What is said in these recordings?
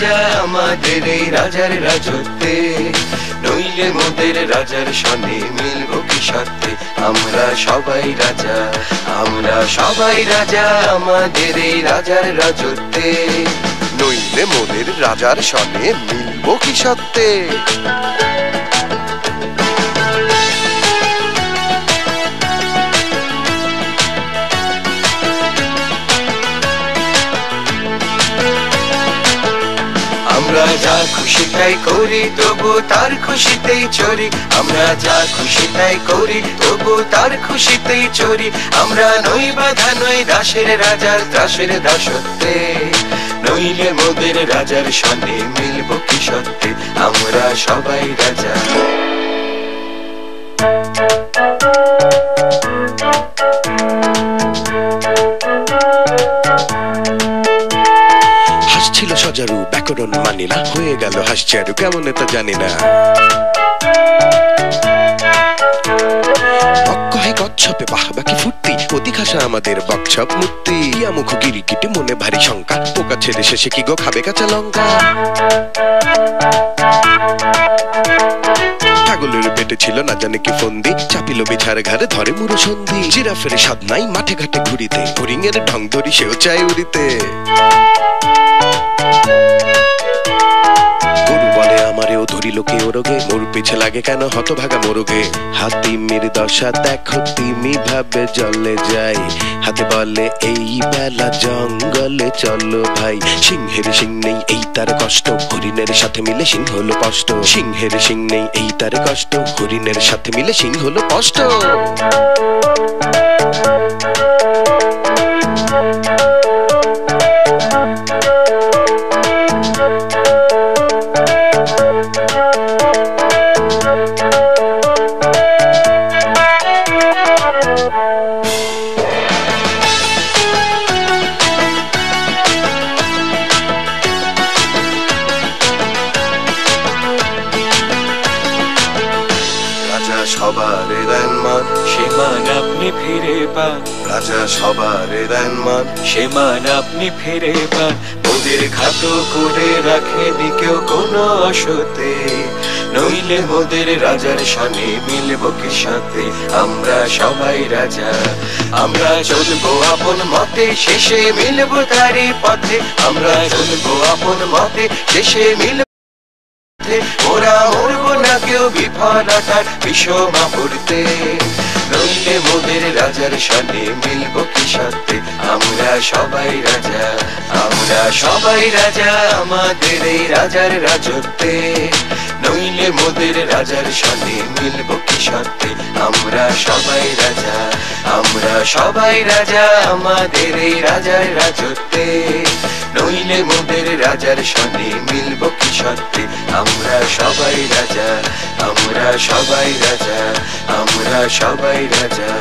রাজা আমাদের এই রাজার রাজত্বে, নইলে মোদের রাজার সনে মিলবো কি সত্যে। আমরা সবাই রাজা, আমরা সবাই রাজা আমাদের এই রাজার রাজত্বে, নইলে মোদের রাজার সনে মিলবো কি সত্যে। আমরা যা খুশি তাই করি তবু তার খুশিতেই চরি, আমরা যা খুশি তাই করি তবু তার খুশিতেই চরি। আমরা নই বাধা নই দাসের রাজার ত্রাসের দাসত্বে, নইলে মোদের রাজার সনে মিলবো কি সত্যে। আমরা সবাই রাজা। ছিল সজারু ব্যাকরণ মানি না, হয়ে গেল হাসচারু কেমন তা জানি না। কচ্ছপে বাহ বাকি ফুর্তি, অতি খাসা আমাদের বকছপ মূর্তি। মুখ গিরিকিটে মনে ভারী শঙ্কা, পোকা ছেড়ে শেষে কি গো খাবে কাঁচা লঙ্কা। ছাগলের পেটে ছিল না জানে কি ফন্দি, চাপিল বিছার ঘরে ধরে মুড়ো সন্ধি। জিরাফের স্বাদ নাই মাঠে ঘাটে ঘুরিতে, হরিং এর ঢং ধরি সেও চায় উড়িতে। গরু বলে আমারেও ধরিল কে ওরগে, মোর পিছে লাগে কেন হতভাগা মোরগে। হাতিমির দশা দেখো তিমি ভাবে জলে যাই, হাতে বলে এই বেলা জঙ্গলে চলো ভাই। সিংহের সিং নেই এই তার কষ্ট, হরিণের সাথে মিলে সিংহ হলো কষ্ট। সিংহের সিং নেই এই তার কষ্ট, হরিণের সাথে মিলে সিংহ হলো কষ্ট। সবার দেন মান সে মান আপনি ফিরে পান, রাজা সবার দেন মান সে মান আপনি ফিরে পান। মোদের খাটো করে রাখেনি কেউ কোনো অসতে, নইলে মোদের রাজার সনে মিলবো কি সাথে। আমরা সবাই রাজা, আমরা চলবো আপন মতে, শেষে মিলবো তারই পথে। আমরা চলবো আপন মতে, শেষে মিলবো। ওরা মরবো না কেউ বিফলতার বিষমা পড়তে, নইলে মোদের রাজার সনে মিলবো কি সত্যে। আমরা সবাই রাজা, আমরা সবাই রাজা আমাদের এই রাজার রাজত্বে, নইলে মোদের রাজার সনে মিলবো কি সত্যে। আমরা সবাই রাজা, আমরা সবাই রাজা আমাদের এই রাজার রাজত্বে, নইলে মোদের রাজার সনে মিলবো কি সত্যে। আমরা সবাই রাজা, আমরা সবাই রাজা, আমরা সবাই রাজা।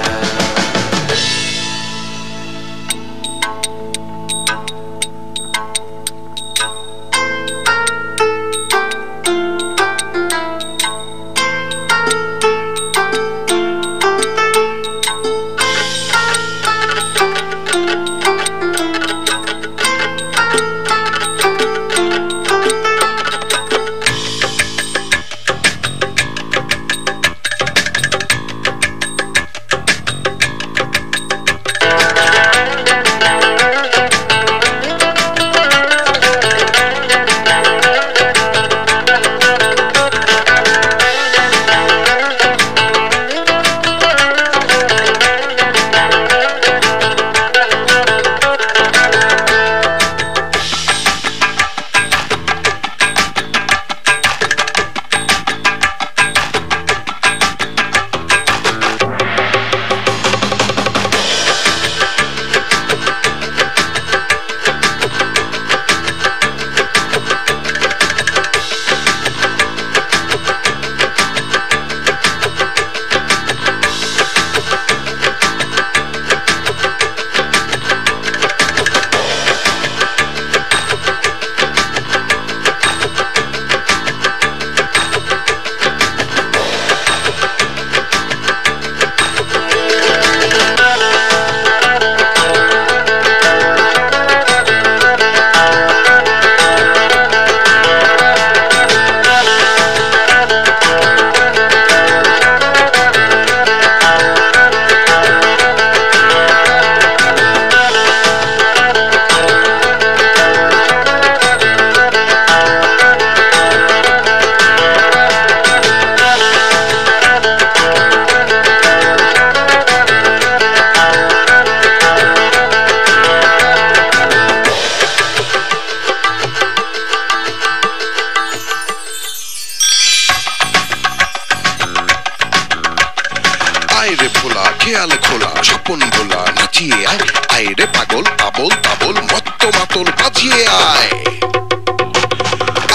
খেয়াল খোলা স্বপন ভোলা নাচিয়ে আয় আয় রে পাগল আবল তাবল মত্ত মাতল বাজিয়ে আয়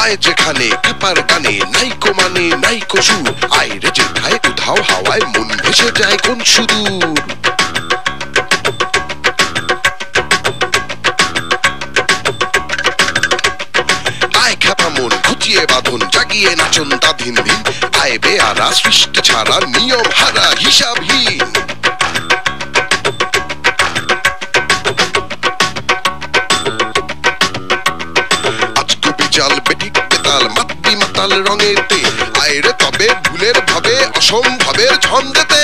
আয় যেখানে কাপার গানে নাইকো মানে নাইকো সুর আয় রে যেথায় উধাও হাওয়ায় মন ভেসে যায় কোন সুদূর আয় খ্যাপা মন ঘুচিয়ে বাঁধন জাগিয়ে নাচন তাধিন দিন আয় বেয়ারা সৃষ্টি ছাড়া নিয়ম হারা হিসাবহীন চাল বেঠিক বেতাল মাতৃ মাতাল রঙেতে আয় রে তবে ভুলের ভাবে অসম্ভবের ছন্দেতে